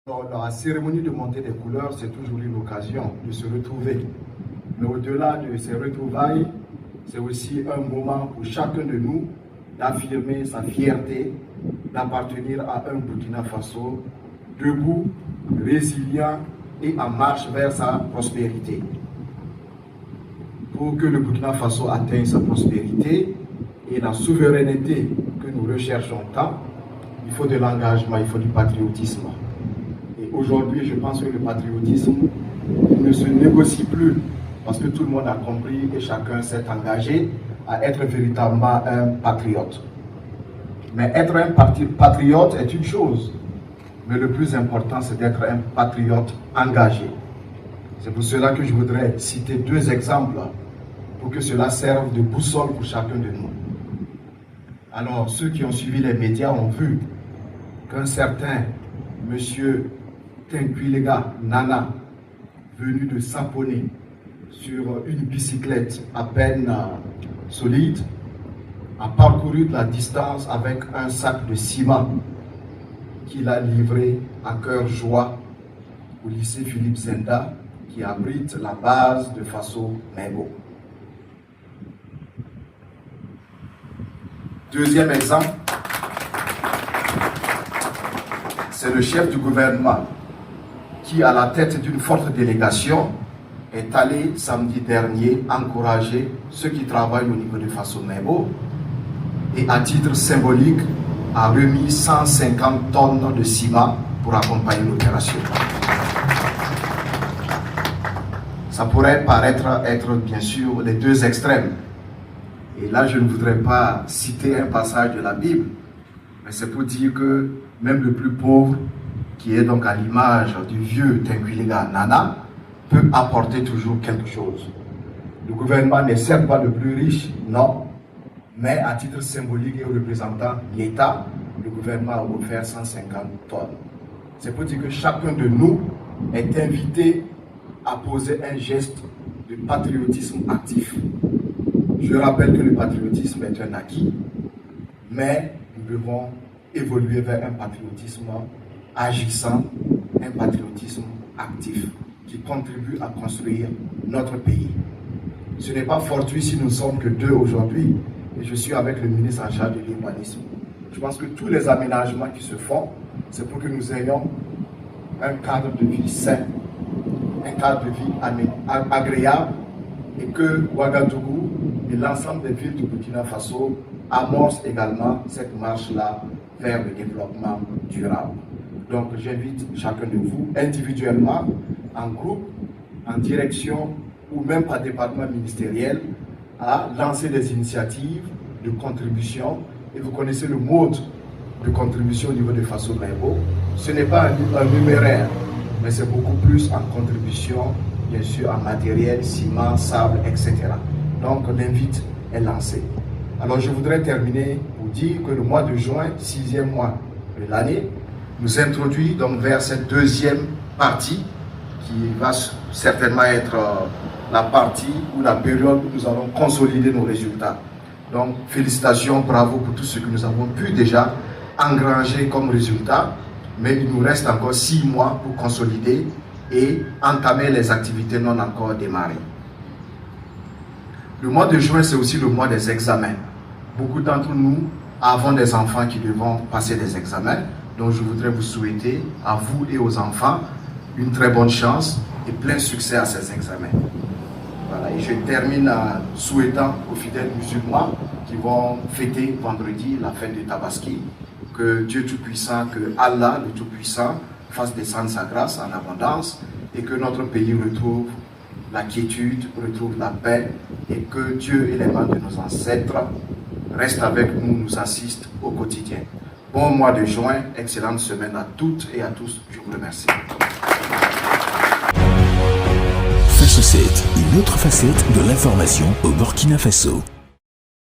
Dans la cérémonie de montée des couleurs, c'est toujours une occasion de se retrouver. Mais au-delà de ces retrouvailles, c'est aussi un moment pour chacun de nous d'affirmer sa fierté, d'appartenir à un Burkina Faso debout, résilient et en marche vers sa prospérité. Pour que le Burkina Faso atteigne sa prospérité et la souveraineté que nous recherchons tant, il faut de l'engagement, il faut du patriotisme. Et aujourd'hui, je pense que le patriotisme ne se négocie plus parce que tout le monde a compris et chacun s'est engagé à être véritablement un patriote. Mais être un patriote est une chose, mais le plus important, c'est d'être un patriote engagé. C'est pour cela que je voudrais citer deux exemples pour que cela serve de boussole pour chacun de nous. Alors, ceux qui ont suivi les médias ont vu qu'un certain monsieur Tinquilega Nana, venu de Sapone, sur une bicyclette à peine solide, a parcouru de la distance avec un sac de ciment qu'il a livré à cœur joie au lycée Philippe Zenda qui abrite la base de Faso Mengo. Deuxième exemple, c'est le chef du gouvernement qui, à la tête d'une forte délégation, est allé samedi dernier encourager ceux qui travaillent au niveau de Faso Mengo et à titre symbolique a remis 150 tonnes de ciment pour accompagner l'opération. Ça pourrait paraître être bien sûr les deux extrêmes. Et là, je ne voudrais pas citer un passage de la Bible, mais c'est pour dire que même le plus pauvre, qui est donc à l'image du vieux Tinquilega Nana, peut apporter toujours quelque chose. Le gouvernement n'est certes pas le plus riche, non, mais à titre symbolique et représentant l'État, le gouvernement a offert 150 tonnes. C'est pour dire que chacun de nous est invité à poser un geste de patriotisme actif. Je rappelle que le patriotisme est un acquis, mais nous devons évoluer vers un patriotisme agissant, un patriotisme actif qui contribue à construire notre pays. Ce n'est pas fortuit si nous ne sommes que deux aujourd'hui et je suis avec le ministre en charge de l'urbanisme. Je pense que tous les aménagements qui se font, c'est pour que nous ayons un cadre de vie sain, un cadre de vie agréable et que Ouagadougou et l'ensemble des villes du Burkina Faso amorcent également cette marche-là vers le développement durable. Donc j'invite chacun de vous, individuellement, en groupe, en direction ou même par département ministériel, à lancer des initiatives de contribution. Et vous connaissez le mode de contribution au niveau de Faso Mengo. Ce n'est pas un numéraire, mais c'est beaucoup plus en contribution, bien sûr, en matériel, ciment, sable, etc. Donc l'invite est lancé. Alors je voudrais terminer pour dire que le mois de juin, 6e mois de l'année, nous introduit donc vers cette deuxième partie qui va certainement être la partie ou la période où nous allons consolider nos résultats. Donc félicitations, bravo pour tout ce que nous avons pu déjà engranger comme résultat, mais il nous reste encore 6 mois pour consolider et entamer les activités non encore démarrées. Le mois de juin, c'est aussi le mois des examens. Beaucoup d'entre nous avons des enfants qui devront passer des examens. Donc je voudrais vous souhaiter, à vous et aux enfants, une très bonne chance et plein succès à ces examens. Voilà, et je termine en souhaitant aux fidèles musulmans qui vont fêter vendredi la fête de Tabaski, que Dieu Tout-Puissant, que Allah le Tout-Puissant fasse descendre sa grâce en abondance et que notre pays retrouve la quiétude, retrouve la paix et que Dieu et les mains de nos ancêtres restent avec nous, nous assistent au quotidien. Bon mois de juin, excellente semaine à toutes et à tous. Je vous remercie. Faso 7, une autre facette de l'information au Burkina Faso.